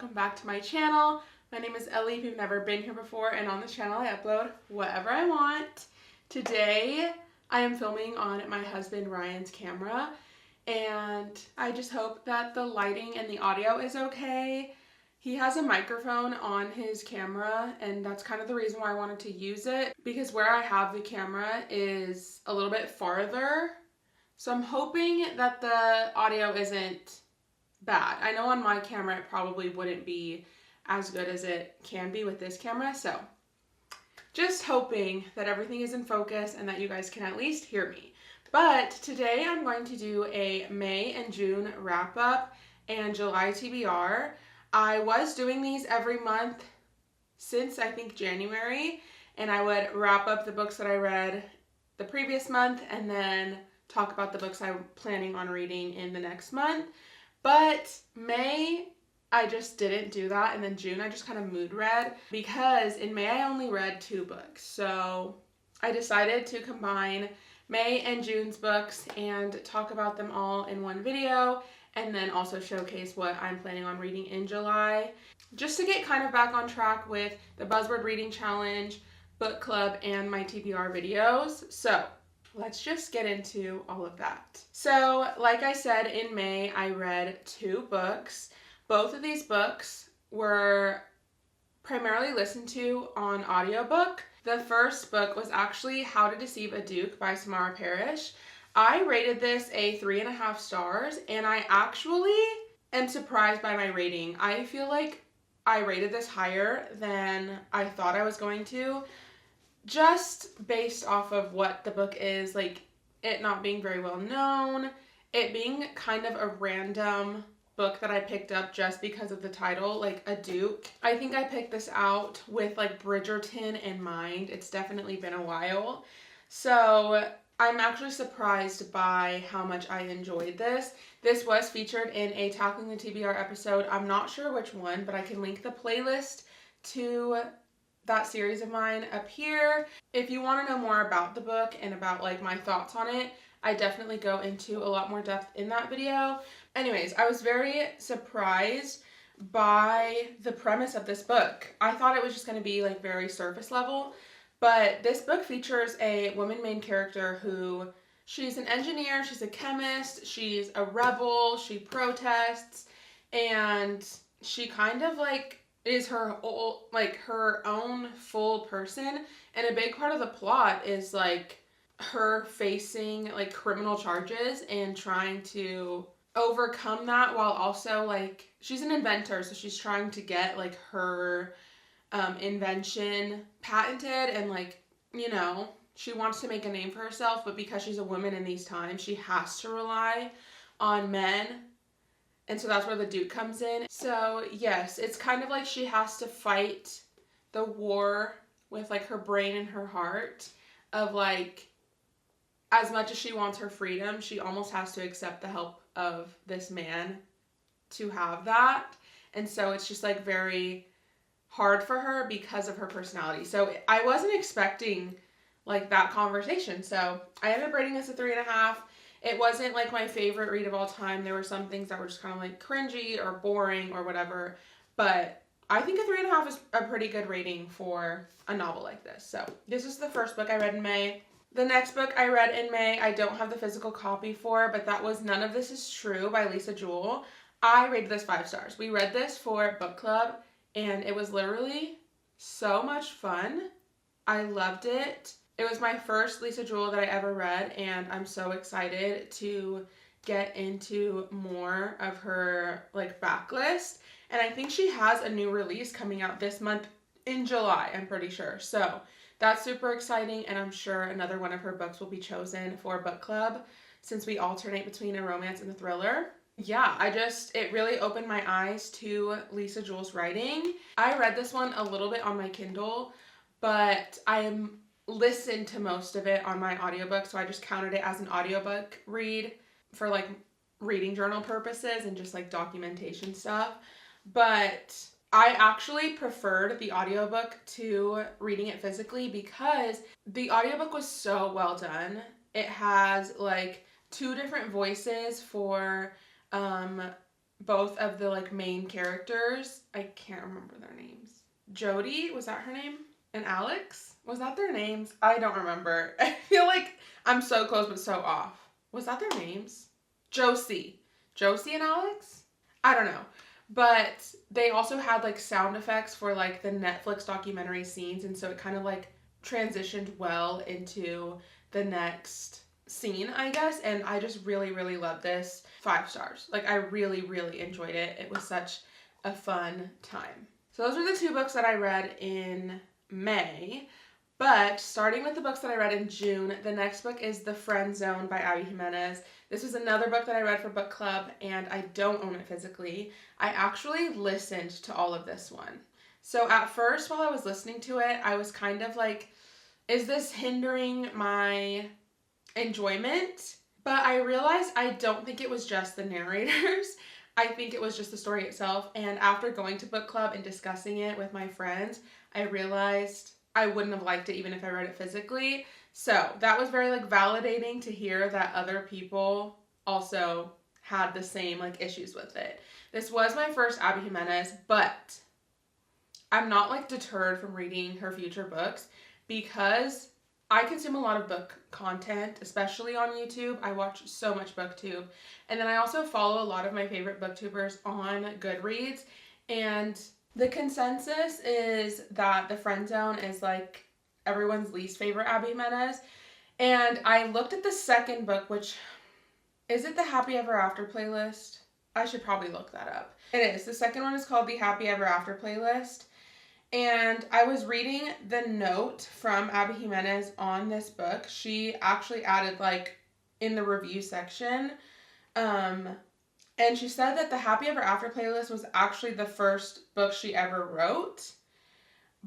welcome back to my channel. My name is Ellie if you've never been here before, and on this channel I upload whatever I want. Today I am filming on my husband Ryan's camera, and I just hope that the lighting and the audio is okay. He has a microphone on his camera, and that's kind of the reason why I wanted to use it, because where I have the camera is a little bit farther. So I'm hoping that the audio isn't bad. I know on my camera it probably wouldn't be as good as it can be with this camera, so just hoping that everything is in focus and that you guys can at least hear me. But today I'm going to do a May and June wrap up and July TBR. I was doing these every month since I think January, and I would wrap up the books that I read the previous month and then talk about the books I'm planning on reading in the next month. But May, I just didn't do that, and then June I just kind of mood read, because in May I only read 2 books. So I decided to combine May and June's books and talk about them all in one video, and then also showcase what I'm planning on reading in July, just to get kind of back on track with the Buzzword Reading Challenge, book club, and my TBR videos. So let's just get into all of that. So, like I said, in May, I read 2 books. Both of these books were primarily listened to on audiobook. The first book was actually How to Deceive a Duke by Samara Parrish. I rated this a 3.5 stars, and I actually am surprised by my rating. I feel like I rated this higher than I thought I was going to, just based off of what the book is, like it not being very well known, it being kind of a random book that I picked up just because of the title, like a Duke. I think I picked this out with like Bridgerton in mind. It's definitely been a while. So I'm actually surprised by how much I enjoyed this. This was featured in a Tackling the TBR episode. I'm not sure which one, but I can link the playlist to that series of mine up here. If you want to know more about the book and about like my thoughts on it, I definitely go into a lot more depth in that video. Anyways, I was very surprised by the premise of this book. I thought it was just going to be like very surface level, but this book features a woman main character who, she's an engineer, she's a chemist, she's a rebel, she protests, and she kind of like is her own full person, and a big part of the plot is like her facing like criminal charges and trying to overcome that, while also like she's an inventor, so she's trying to get like her invention patented, and like, you know, she wants to make a name for herself, but because she's a woman in these times, she has to rely on men. And so that's where the Duke comes in. So yes, it's kind of like she has to fight the war with like her brain and her heart, of like, as much as she wants her freedom, she almost has to accept the help of this man to have that. And so it's just like very hard for her because of her personality. So I wasn't expecting like that conversation. So I ended up rating this a 3.5. It wasn't like my favorite read of all time. There were some things that were just kind of like cringy or boring or whatever. But I think a 3.5 is a pretty good rating for a novel like this. So this is the first book I read in May. The next book I read in May, I don't have the physical copy for, but that was None of This Is True by Lisa Jewell. I rated this 5 stars. We read this for book club, and it was literally so much fun. I loved it. It was my first Lisa Jewell that I ever read, and I'm so excited to get into more of her like backlist. And I think she has a new release coming out this month in July, I'm pretty sure. So that's super exciting, and I'm sure another one of her books will be chosen for book club, since we alternate between a romance and a thriller. Yeah, it really opened my eyes to Lisa Jewell's writing. I read this one a little bit on my Kindle, but I listened to most of it on my audiobook, so I just counted it as an audiobook read for like reading journal purposes and just like documentation stuff. But I actually preferred the audiobook to reading it physically, because the audiobook was so well done. It has like 2 different voices for both of the like main characters. I can't remember their names. Jody, was that her name? And Alex? Was that their names? I don't remember. I feel like I'm so close but so off. Was that their names? Josie. Josie and Alex? I don't know. But they also had like sound effects for like the Netflix documentary scenes, and so it kind of like transitioned well into the next scene, I guess. And I just really, really love this. 5 stars. Like, I really, really enjoyed it. It was such a fun time. So those are the 2 books that I read in May. But starting with the books that I read in June, the next book is The Friend Zone by Abby Jimenez. This was another book that I read for book club, and I don't own it physically. I actually listened to all of this one. So at first, while I was listening to it, I was kind of like, is this hindering my enjoyment? But I realized I don't think it was just the narrators. I think it was just the story itself. And after going to book club and discussing it with my friends, I realized I wouldn't have liked it even if I read it physically. So that was very like validating to hear that other people also had the same like issues with it. This was my first Abby Jimenez, but I'm not like deterred from reading her future books because I consume a lot of book content, especially on YouTube. I watch so much BookTube. And then I also follow a lot of my favorite BookTubers on Goodreads. And the consensus is that The Friend Zone is like everyone's least favorite Abby Jimenez. And I looked at the second book, which, is it the Happy Ever After playlist? I should probably look that up. It is. The second one is called the Happy Ever After playlist. And I was reading the note from Abby Jimenez on this book. She actually added like in the review section. And she said that the Happy Ever After playlist was actually the first book she ever wrote.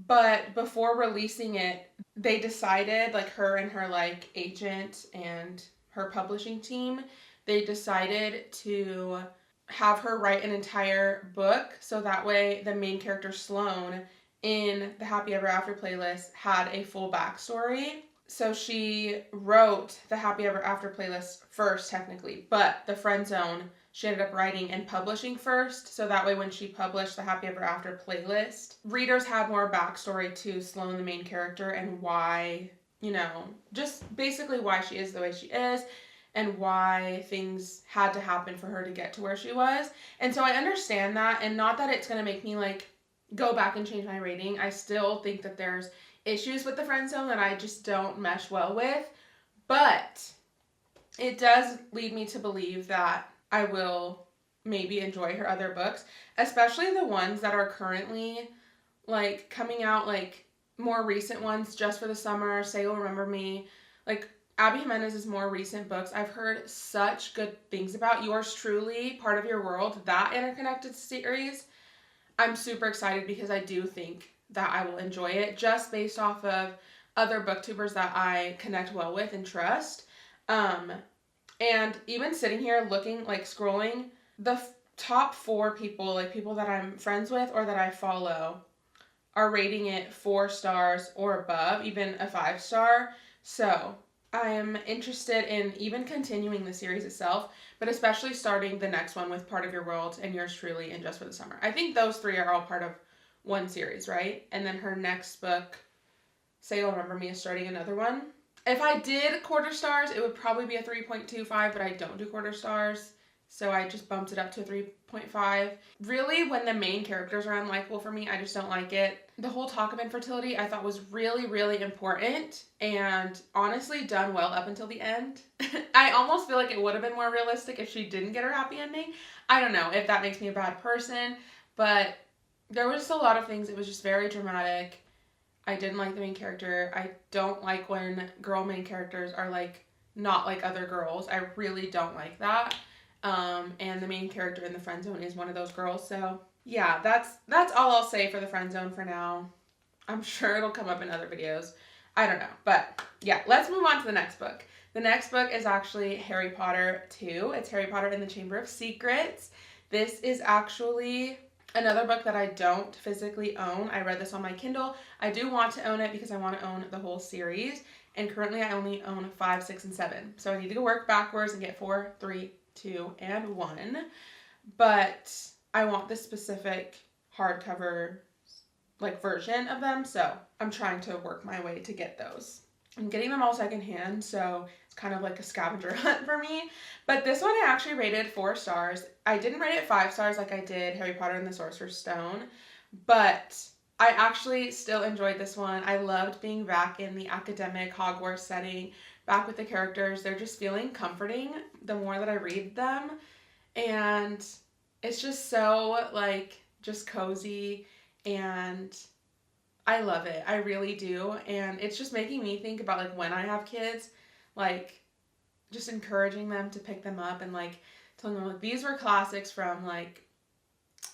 But before releasing it, they decided, like her and her like agent and her publishing team, they decided to have her write an entire book. So that way the main character Sloane in the Happy Ever After playlist had a full backstory. So she wrote the Happy Ever After playlist first, technically, but The Friend Zone she ended up writing and publishing first. So that way when she published the Happy Ever After playlist, readers had more backstory to Sloane, the main character, and why, you know, just basically why she is the way she is and why things had to happen for her to get to where she was. And so I understand that, and not that it's going to make me like go back and change my rating. I still think that there's issues with The Friend Zone that I just don't mesh well with, but it does lead me to believe that I will maybe enjoy her other books, especially the ones that are currently like coming out, like more recent ones, Just for the Summer, Say You'll Remember Me, like Abby Jimenez's more recent books. I've heard such good things about. Yours Truly, Part of Your World, that interconnected series. I'm super excited because I do think that I will enjoy it just based off of other booktubers that I connect well with and trust. And even sitting here looking, like scrolling, the top 4 people, like people that I'm friends with or that I follow, are rating it 4 stars or above, even a 5 star. So I am interested in even continuing the series itself, but especially starting the next one with Part of Your World and Yours Truly and Just for the Summer. I think those 3 are all part of one series, right? And then her next book, Say You'll Remember Me, is starting another one. If I did quarter stars, it would probably be a 3.25, but I don't do quarter stars, so I just bumped it up to a 3.5. Really, when the main characters are unlikable for me, I just don't like it. The whole talk of infertility I thought was really, really important and honestly done well up until the end. I almost feel like it would have been more realistic if she didn't get her happy ending. I don't know if that makes me a bad person, but there was just a lot of things. It was just very dramatic. I didn't like the main character. I don't like when girl main characters are like not like other girls. I really don't like that. And the main character in The Friend Zone is one of those girls. So yeah, that's all I'll say for The Friend Zone for now. I'm sure it'll come up in other videos. I don't know. But yeah, let's move on to the next book. The next book is actually Harry Potter 2. It's Harry Potter and the Chamber of Secrets. This is actually another book that I don't physically own. I read this on my Kindle. I do want to own it because I want to own the whole series. And currently I only own 5, 6, and 7. So I need to work backwards and get 4, 3, 2, and 1. but I want the specific hardcover like version of them, so I'm trying to work my way to get those. I'm getting them all secondhand, so it's kind of like a scavenger hunt for me. But this one I actually rated 4 stars. I didn't rate it 5 stars like I did Harry Potter and the Sorcerer's Stone, but I actually still enjoyed this one. I loved being back in the academic Hogwarts setting, back with the characters. They're just feeling comforting the more that I read them, and it's just so like just cozy, and I love it. I really do. And it's just making me think about like when I have kids, like just encouraging them to pick them up and like telling them like these were classics from like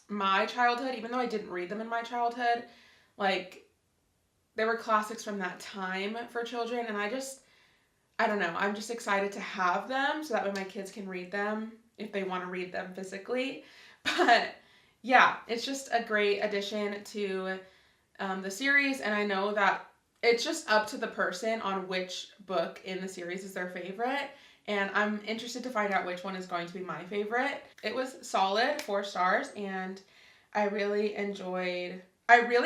my childhood, even though I didn't read them in my childhood. Like they were classics from that time for children, and I don't know, I'm just excited to have them so that way my kids can read them if they want to read them physically. But yeah, it's just a great addition to the series, and I know that it's just up to the person on which book in the series is their favorite, and I'm interested to find out which one is going to be my favorite. It was solid, 4 stars, and I really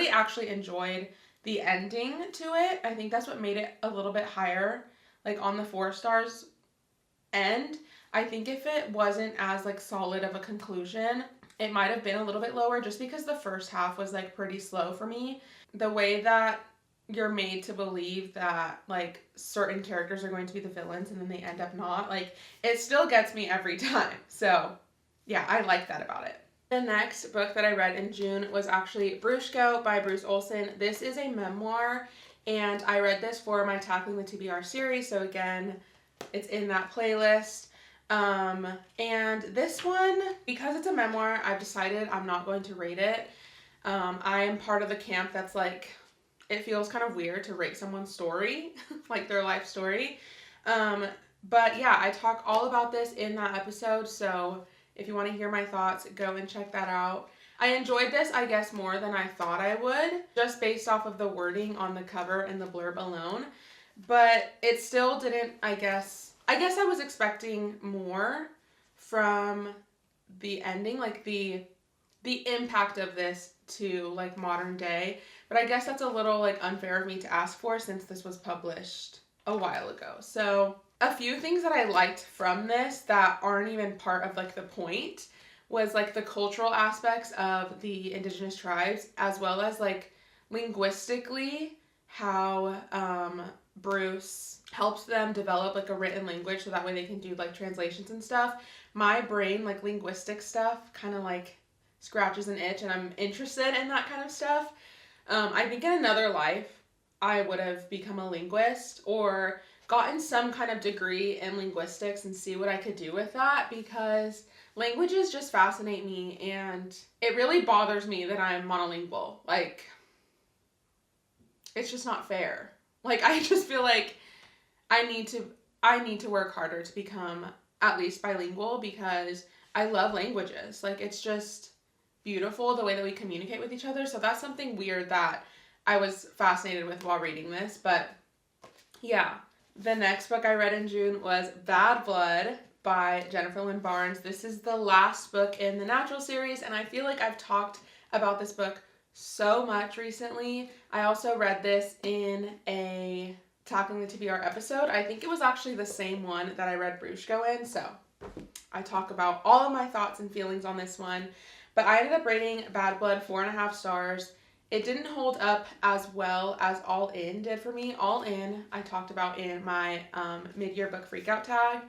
actually enjoyed the ending to it. I think that's what made it a little bit higher, like on the 4 stars end. I think if it wasn't as like solid of a conclusion, it might have been a little bit lower just because the first half was like pretty slow for me. The way that you're made to believe that like certain characters are going to be the villains and then they end up not, like it still gets me every time. So yeah, I like that about it. The next book that I read in June was actually Brushko by Bruce Olson. This is a memoir, and I read this for my Tackling the TBR series, so again, it's in that playlist. And this one, because it's a memoir, I've decided I'm not going to rate it. I am part of the camp that's like, it feels kind of weird to rate someone's story, like their life story. But yeah, I talk all about this in that episode, so if you want to hear my thoughts, go and check that out. I enjoyed this, I guess, more than I thought I would, just based off of the wording on the cover and the blurb alone. But it still didn't, I guess I was expecting more from the ending, like the impact of this to like modern day. But I guess that's a little like unfair of me to ask for since this was published a while ago. So a few things that I liked from this that aren't even part of like the point was like the cultural aspects of the indigenous tribes, as well as like linguistically how Bruce helps them develop like a written language so that way they can do like translations and stuff. My brain, like linguistic stuff, kind of like scratches an itch, and I'm interested in that kind of stuff. I think in another life I would have become a linguist or gotten some kind of degree in linguistics and see what I could do with that, because languages just fascinate me, and it really bothers me that I'm monolingual. Like, it's just not fair. Like, I just feel like I need to work harder to become at least bilingual, because I love languages. Like, it's just beautiful the way that we communicate with each other. So that's something weird that I was fascinated with while reading this. But yeah, the next book I read in June was Bad Blood by Jennifer Lynn Barnes. This is the last book in the Natural series, and I feel like I've talked about this book so much recently. I also read this in a Tackling the TBR episode. I think it was actually the same one that I read Brushko in, so I talk about all of my thoughts and feelings on this one. But I ended up rating Bad Blood 4.5 stars. It didn't hold up as well as All In did for me. All In, I talked about in my mid-year book freakout tag,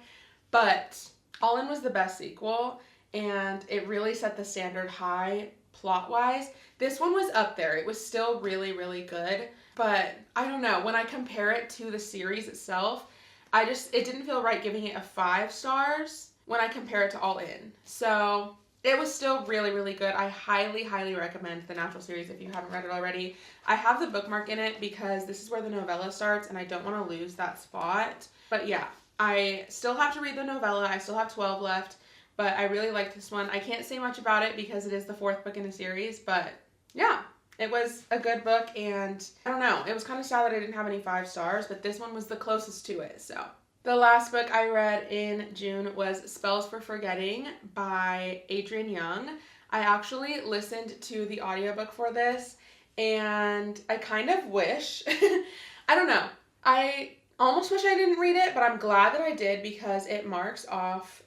but All In was the best sequel, and it really set the standard high plot-wise. This one was up there. It was still really, really good, but I don't know. When I compare it to the series itself, it didn't feel right giving it a 5 stars when I compare it to All In. So it was still really, really good. I highly, highly recommend the Natural series if you haven't read it already. I have the bookmark in it because this is where the novella starts, and I don't want to lose that spot. But yeah, I still have to read the novella. I still have 12 left, but I really like this one. I can't say much about it because it is the 4th book in the series, but yeah, it was a good book, and I don't know. It was kind of sad that I didn't have any 5 stars, but this one was the closest to it, so The last book I read in June was Spells for Forgetting by Adrienne Young. I actually listened to the audiobook for this, and I kind of wish, I don't know, I almost wish I didn't read it, but I'm glad that I did because it marks off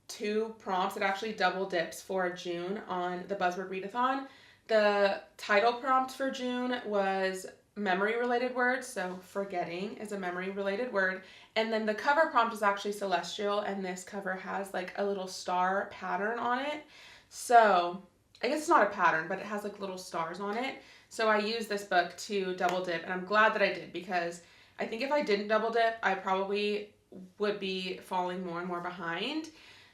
2 prompts. It actually double dips for June on the Buzzword Readathon. The title prompt for June was memory related words, so forgetting is a memory related word. And then the cover prompt is actually celestial, and this cover has like a little star pattern on it. So I guess it's not a pattern, but it has like little stars on it. So I used this book to double dip, and I'm glad that I did because I think if I didn't double dip, I probably would be falling more and more behind.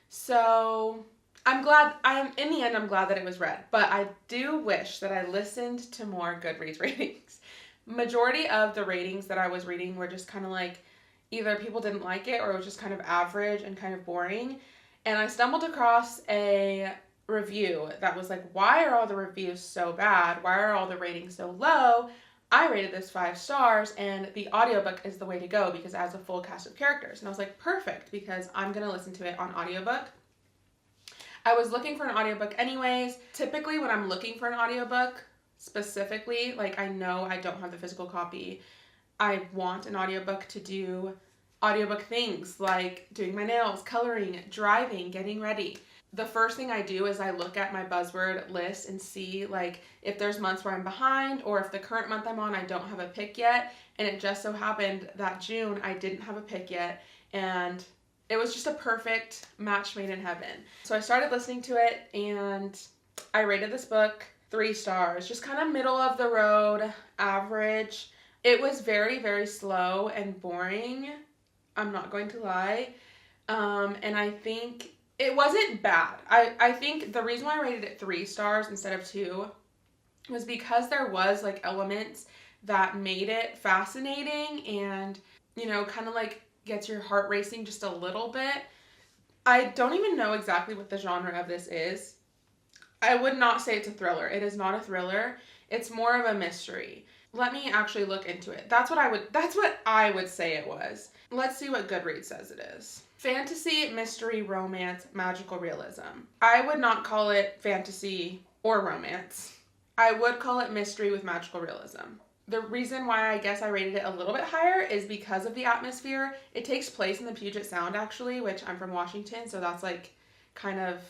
So I'm glad, in the end, I'm glad that it was read, but I do wish that I listened to more Goodreads ratings. Majority of the ratings that I was reading were just kind of like, either people didn't like it or it was just kind of average and kind of boring. And I stumbled across a review that was like, why are all the reviews so bad? Why are all the ratings so low? I rated this 5 stars, and the audiobook is the way to go because it has a full cast of characters. And I was like, perfect, because I'm going to listen to it on audiobook. I was looking for an audiobook anyways. Typically when I'm looking for an audiobook, specifically, like I know I don't have the physical copy, I want an audiobook to do audiobook things like doing my nails, coloring, driving, getting ready. The first thing I do is I look at my buzzword list and see like if there's months where I'm behind or if the current month I'm on I don't have a pick yet. And it just so happened that June I didn't have a pick yet, and it was just a perfect match made in heaven. So I started listening to it and I rated this book 3 stars, just kind of middle of the road, average. It was very, very slow and boring. I'm not going to lie. And I think it wasn't bad. I think the reason why I rated it 3 stars instead of 2 was because there was like elements that made it fascinating and, you know, kind of like gets your heart racing just a little bit. I don't even know exactly what the genre of this is. I would not say it's a thriller. It is not a thriller. It's more of a mystery. Let me actually look into it. That's what I would say it was. Let's see what Goodreads says it is. Fantasy, mystery, romance, magical realism. I would not call it fantasy or romance. I would call it mystery with magical realism. The reason why I guess I rated it a little bit higher is because of the atmosphere. It takes place in the Puget Sound actually, which I'm from Washington, so that's like kind of,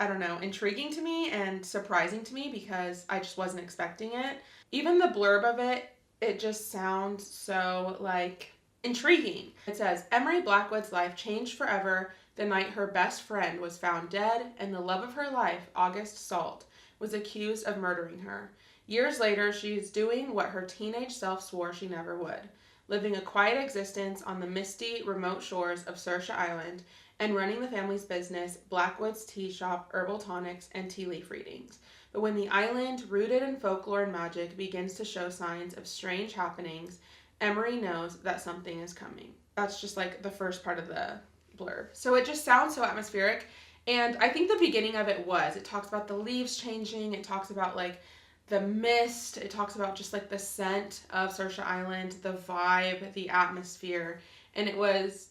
I don't know, intriguing to me and surprising to me because I just wasn't expecting it. Even the blurb of it, it just sounds so like intriguing. It says, Emery Blackwood's life changed forever the night her best friend was found dead and the love of her life, August Salt, was accused of murdering her. Years later, she's doing what her teenage self swore she never would, living a quiet existence on the misty, remote shores of Saoirse Island and running the family's business, Blackwood's Tea Shop, Herbal Tonics, and Tea Leaf Readings. But when the island, rooted in folklore and magic, begins to show signs of strange happenings, Emery knows that something is coming. That's just like the first part of the blurb. So it just sounds so atmospheric, and I think the beginning of it was. It talks about the leaves changing, it talks about like the mist, it talks about just like the scent of Saoirse Island, the vibe, the atmosphere, and it was,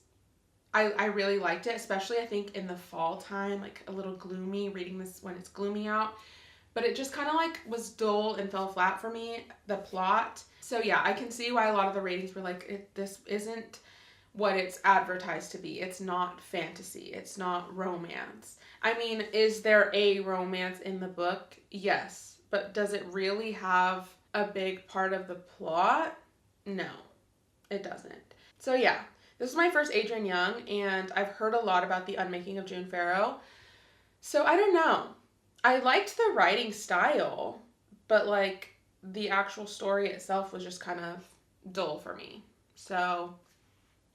I really liked it, especially I think in the fall time, like a little gloomy, reading this when it's gloomy out, but it just kind of like was dull and fell flat for me, the plot. So yeah, I can see why a lot of the ratings were like, this isn't what it's advertised to be. It's not fantasy, it's not romance. I mean, is there a romance in the book? Yes. But does it really have a big part of the plot? No, it doesn't. So yeah, this is my first Adrienne Young, and I've heard a lot about The Unmaking of June Farrow. So I don't know. I liked the writing style, but like the actual story itself was just kind of dull for me. So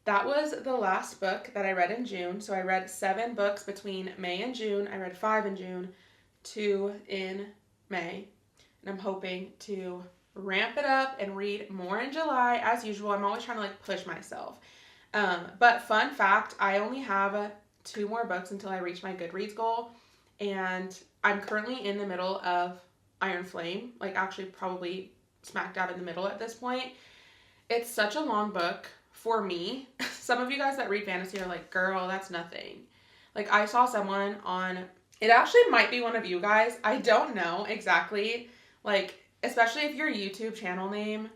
that was the last book that I read in June. So I read 7 books between May and June. I read 5 in June, 2 in May, and I'm hoping to ramp it up and read more in July. As usual, I'm always trying to like push myself. But fun fact, I only have 2 more books until I reach my Goodreads goal, and I'm currently in the middle of Iron Flame, like actually probably smack dab in the middle at this point. It's such a long book for me, some of you guys that read fantasy are like, girl, that's nothing. Like, I saw someone on, it actually might be one of you guys. I don't know exactly. Like, especially if your YouTube channel name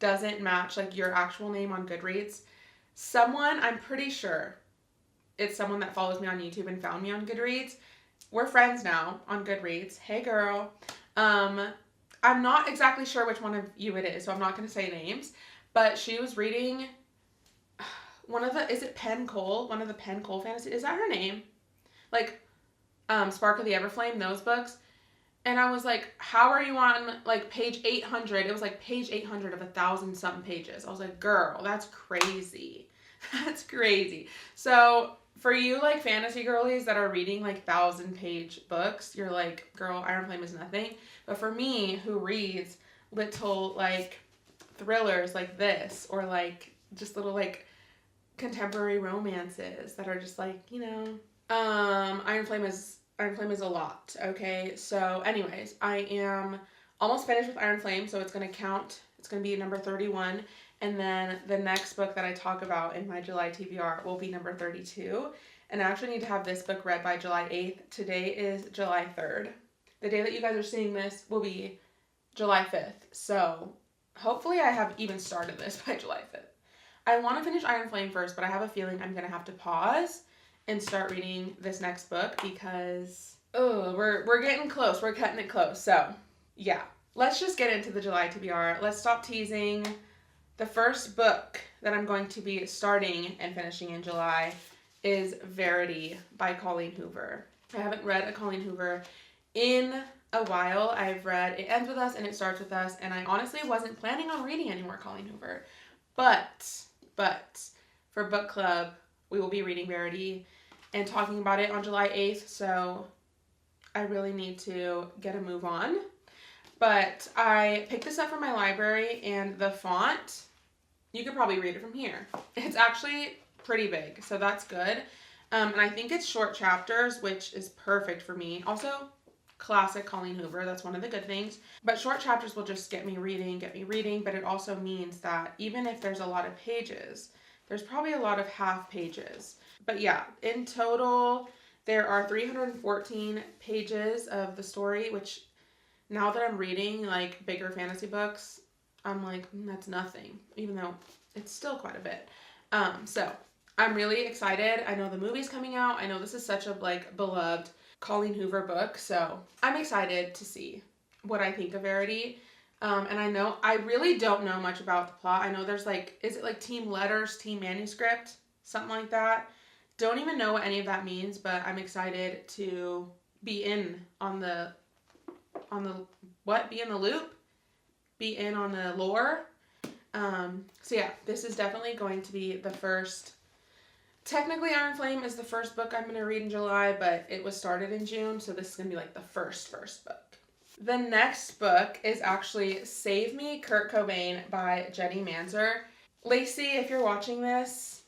doesn't match, like, your actual name on Goodreads. Someone, I'm pretty sure it's someone that follows me on YouTube and found me on Goodreads. We're friends now on Goodreads. Hey, girl. I'm not exactly sure which one of you it is, so I'm not going to say names. But she was reading is it Penn Cole? One of the Penn Cole fantasy. Is that her name? Like, Spark of the Everflame, those books. And I was like, how are you on, like, page 800? It was, like, page 800 of 1,000-something pages. I was like, girl, that's crazy. That's crazy. So, for you, like, fantasy girlies that are reading, like, 1,000-page books, you're like, girl, Iron Flame is nothing. But for me, who reads little, like, thrillers like this, or, like, just little, like, contemporary romances that are just, like, you know, Iron Flame is a lot, okay? So, anyways, I am almost finished with Iron Flame, so it's going to count. It's going to be number 31, and then the next book that I talk about in my July TBR will be number 32, and I actually need to have this book read by July 8th. Today is July 3rd. The day that you guys are seeing this will be July 5th, so hopefully I have even started this by July 5th. I want to finish Iron Flame first, but I have a feeling I'm going to have to pause and start reading this next book because, we're getting close. We're cutting it close. So, yeah. Let's just get into the July TBR. Let's stop teasing. The first book that I'm going to be starting and finishing in July is Verity by Colleen Hoover. I haven't read a Colleen Hoover in a while. I've read It Ends With Us and It Starts With Us, and I honestly wasn't planning on reading any more Colleen Hoover. But, for book club, we will be reading Verity and talking about it on July 8th, so I really need to get a move on. But I picked this up from my library, and the font, you could probably read it from here. It's actually pretty big, so that's good. And I think it's short chapters, which is perfect for me. Also, classic Colleen Hoover, that's one of the good things. But short chapters will just get me reading, but it also means that even if there's a lot of pages, there's probably a lot of half pages. But yeah, in total, there are 314 pages of the story, which now that I'm reading, like, bigger fantasy books, I'm like, that's nothing, even though it's still quite a bit. So I'm really excited. I know the movie's coming out. I know this is such a, like, beloved Colleen Hoover book, so I'm excited to see what I think of Verity. And I really don't know much about the plot. I know there's, like, is it like team letters, team manuscript, something like that? Don't even know what any of that means, but I'm excited to be in on the loop, be in on the lore. So yeah, this is definitely going to be the first. Technically, Iron Flame is the first book I'm going to read in July, but it was started in June, so this is going to be like the first book. The next book is actually Save Me, Kurt Cobain by Jenny Manzer. Lacey, if you're watching this,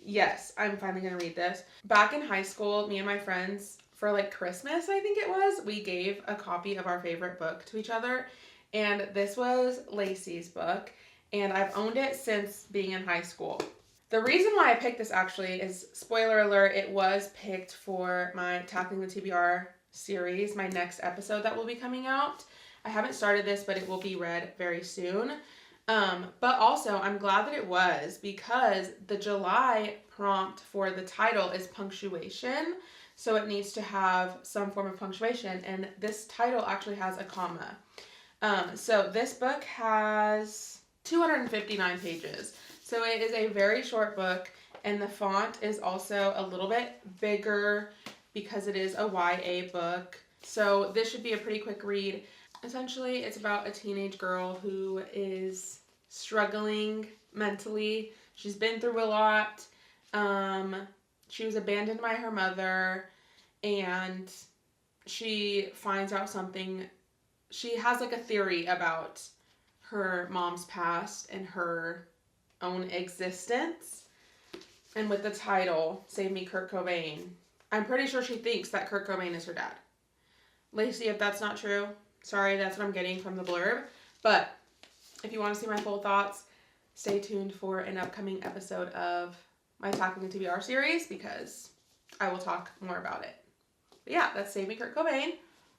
yes, I'm finally going to read this. Back in high school, me and my friends, for like Christmas, I think it was, we gave a copy of our favorite book to each other, and this was Lacey's book, and I've owned it since being in high school. The reason why I picked this actually is, spoiler alert, it was picked for my Tackling the TBR series, my next episode that will be coming out. I haven't started this, but it will be read very soon. But also, I'm glad that it was, because the July prompt for the title is punctuation, so it needs to have some form of punctuation, and this title actually has a comma. So this book has 259 pages. So it is a very short book, and the font is also a little bit bigger because it is a YA book. So this should be a pretty quick read. Essentially, it's about a teenage girl who is struggling mentally. She's been through a lot. She was abandoned by her mother, and she finds out something. She has like a theory about her mom's past and her own existence. And with the title, Save Me, Kurt Cobain, I'm pretty sure she thinks that Kurt Cobain is her dad. Lacey, if that's not true, sorry, that's what I'm getting from the blurb. But if you want to see my full thoughts, stay tuned for an upcoming episode of my Tackling the TBR series because I will talk more about it. But yeah, that's Save Me Kurt Cobain.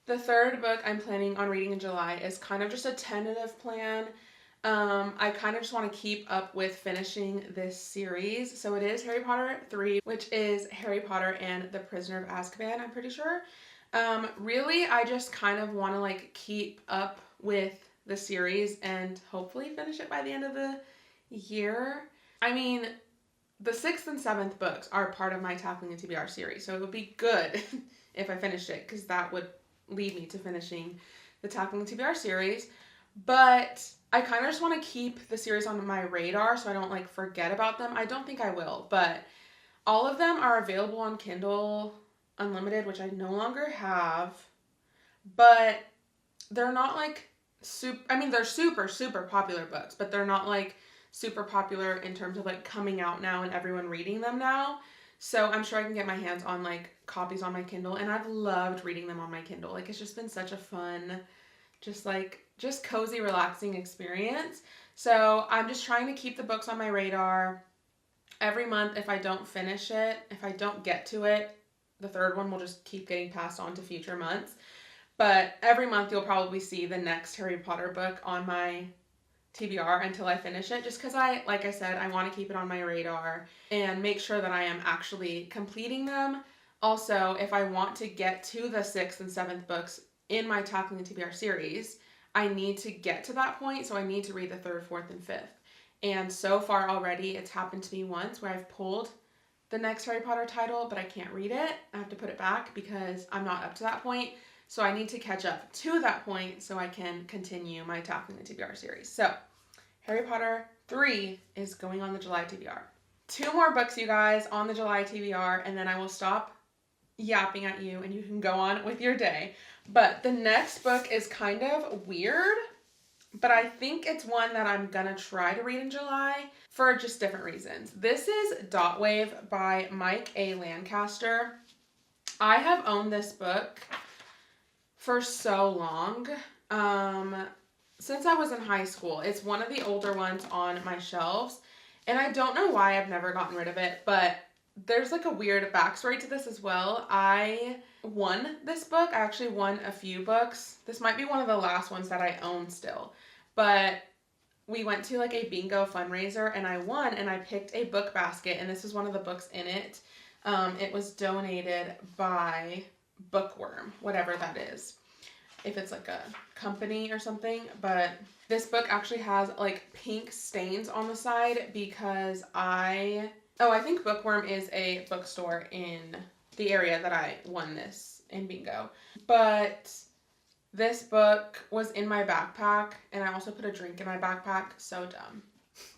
The third book I'm planning on reading in July is kind of just a tentative plan. I kind of just want to keep up with finishing this series. So it is Harry Potter 3, which is Harry Potter and the Prisoner of Azkaban, I'm pretty sure. Really, I just kind of want to like keep up with the series and hopefully finish it by the end of the year. I mean, the 6th and 7th books are part of my Tackling the TBR series, so it would be good if I finished it because that would lead me to finishing the Tackling the TBR series. But I kind of just want to keep the series on my radar so I don't like forget about them. I don't think I will, but all of them are available on Kindle Unlimited, which I no longer have. But they're not like they're super popular books, but they're not like super popular in terms of like coming out now and everyone reading them now. So I'm sure I can get my hands on like copies on my Kindle, and I've loved reading them on my Kindle. Like it's just been such a fun, just cozy, relaxing experience. So I'm just trying to keep the books on my radar. Every month, if I don't finish it, if I don't get to it, the third one will just keep getting passed on to future months. But every month you'll probably see the next Harry Potter book on my TBR until I finish it, just because like I said, I want to keep it on my radar and make sure that I am actually completing them. Also, if I want to get to the 6th and 7th books in my Tackling the TBR series, I need to get to that point, so I need to read the 3rd, 4th, and 5th. And so far already, it's happened to me once where I've pulled the next Harry Potter title, but I can't read it. I have to put it back because I'm not up to that point. So I need to catch up to that point so I can continue my Tackling the TBR series. So Harry Potter 3 is going on the July TBR. 2 more books, you guys, on the July TBR, and then I will stop yapping at you and you can go on with your day. But the next book is kind of weird, but I think it's one that I'm gonna try to read in July for just different reasons. This is Dot Wave by Mike A. Lancaster. I have owned this book for so long, since I was in high school. It's one of the older ones on my shelves, and I don't know why I've never gotten rid of it, but there's like a weird backstory to this as well. I won this book. I actually won a few books. This might be one of the last ones that I own still, but we went to like a bingo fundraiser and I won, and I picked a book basket, and this was one of the books in it. It was donated by Bookworm, whatever that is, if it's like a company or something. But this book actually has like pink stains on the side because I think Bookworm is a bookstore in the area that I won this in bingo. But this book was in my backpack, and I also put a drink in my backpack. So dumb.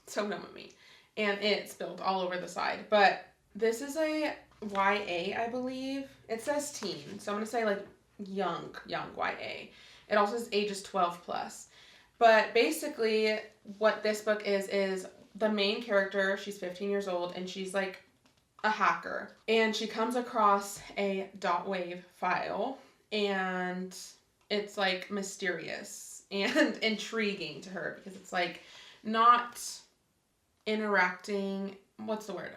So dumb of me. And it spilled all over the side. But this is a YA, I believe. It says teen, so I'm going to say like young YA. It also says ages 12 plus. But basically what this book is the main character, she's 15 years old, and she's like a hacker. And she comes across a Dot Wave file, and it's like mysterious and intriguing to her because it's like not interacting, what's the word?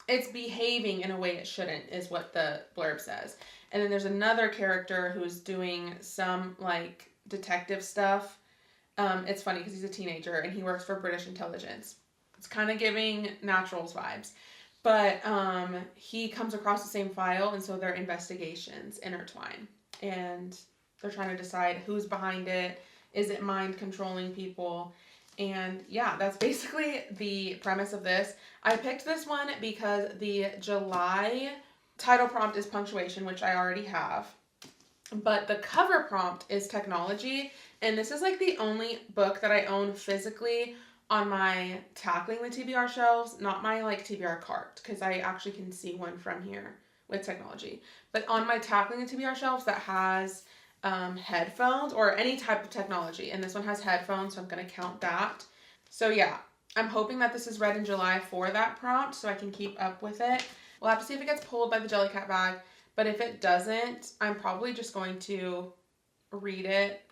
It's behaving in a way it shouldn't, is what the blurb says. And then there's another character who's doing some like detective stuff. It's funny because he's a teenager and he works for British intelligence. It's kind of giving Naturals vibes. But he comes across the same file, and so their investigations intertwine. And they're trying to decide who's behind it. Is it mind controlling people? And yeah, that's basically the premise of this. I picked this one because the July title prompt is punctuation, which I already have. But the cover prompt is technology. And this is like the only book that I own physically on my Tackling the TBR shelves, not my like TBR cart, because I actually can see one from here with technology. But on my Tackling the TBR shelves that has headphones or any type of technology, and this one has headphones, so I'm going to count that. So yeah, I'm hoping that this is read in July for that prompt so I can keep up with it. We'll have to see if it gets pulled by the Jellycat bag, but if it doesn't, I'm probably just going to read it.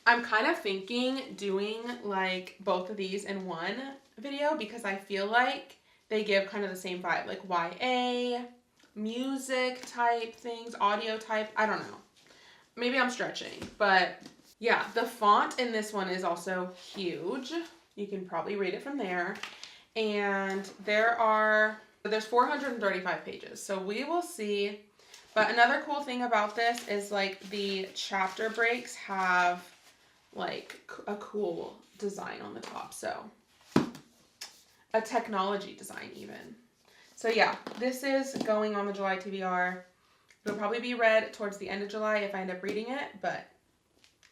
I'm kind of thinking doing like both of these in one, video because I feel like they give kind of the same vibe, like YA, music type things, audio type. I don't know. Maybe I'm stretching, but yeah, the font in this one is also huge. You can probably read it from there. And there's 435 pages, so we will see. But another cool thing about this is like the chapter breaks have like a cool design on the top, so a technology design even. So yeah, this is going on the July TBR. It'll probably be read towards the end of July if I end up reading it, but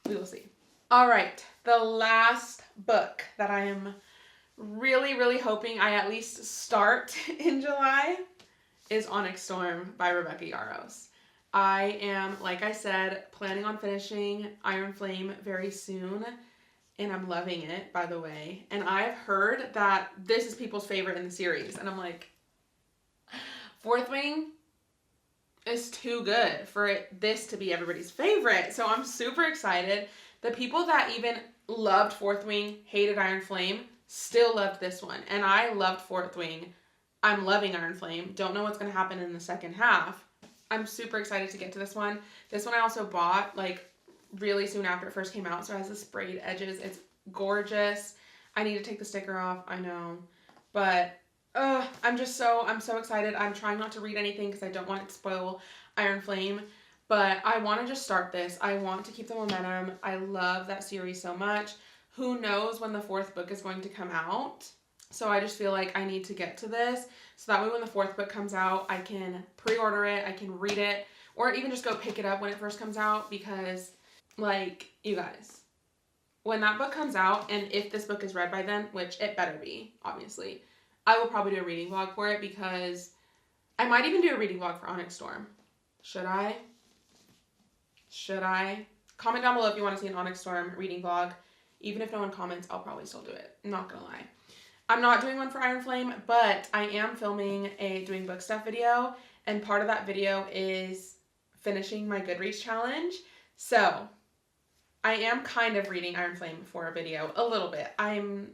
we will see. All right, the last book that I am really, really hoping I at least start in July is Onyx Storm by Rebecca Yarros. I am, like I said, planning on finishing Iron Flame very soon, and I'm loving it, by the way. And I've heard that this is people's favorite in the series, and I'm like, Fourth Wing is too good for this to be everybody's favorite. So I'm super excited. The people that even loved Fourth Wing, hated Iron Flame, still loved this one. And I loved Fourth Wing. I'm loving Iron Flame. Don't know what's going to happen in the second half. I'm super excited to get to this one. This one I also bought like really soon after it first came out. So it has the sprayed edges. It's gorgeous. I need to take the sticker off. I know. But I'm so excited. I'm trying not to read anything because I don't want it to spoil Iron Flame. But I want to just start this. I want to keep the momentum. I love that series so much. Who knows when the fourth book is going to come out? So I just feel like I need to get to this. So that way when the fourth book comes out, I can pre-order it, I can read it, or even just go pick it up when it first comes out because, like, you guys, when that book comes out, and if this book is read by then, which it better be, obviously, I will probably do a reading vlog for it because I might even do a reading vlog for Onyx Storm. Should I? Comment down below if you want to see an Onyx Storm reading vlog. Even if no one comments, I'll probably still do it. I'm not gonna lie. I'm not doing one for Iron Flame, but I am filming a doing book stuff video, and part of that video is finishing my Goodreads challenge. So I am kind of reading Iron Flame for a video, a little bit. I'm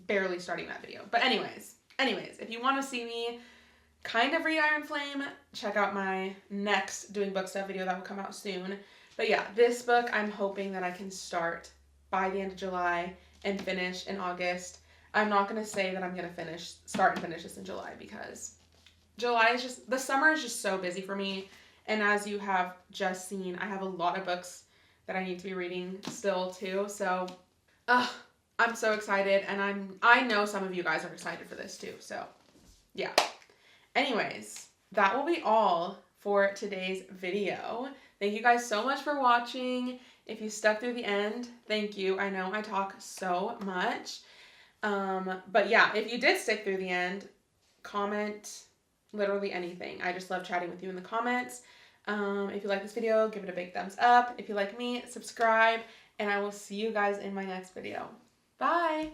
barely starting that video. But anyways, if you want to see me kind of read Iron Flame, check out my next doing book stuff video that will come out soon. But yeah, this book I'm hoping that I can start by the end of July and finish in August. I'm not going to say that I'm going to start and finish this in July because July is just, the summer is just so busy for me. And as you have just seen, I have a lot of books that I need to be reading still too. So, I'm so excited, and I know some of you guys are excited for this too. So, yeah. Anyways, that will be all for today's video. Thank you guys so much for watching. If you stuck through the end, thank you. I know I talk so much. But yeah, if you did stick through the end, comment literally anything. I just love chatting with you in the comments. If you like this video, give it a big thumbs up. If you like me, subscribe, and I will see you guys in my next video. Bye!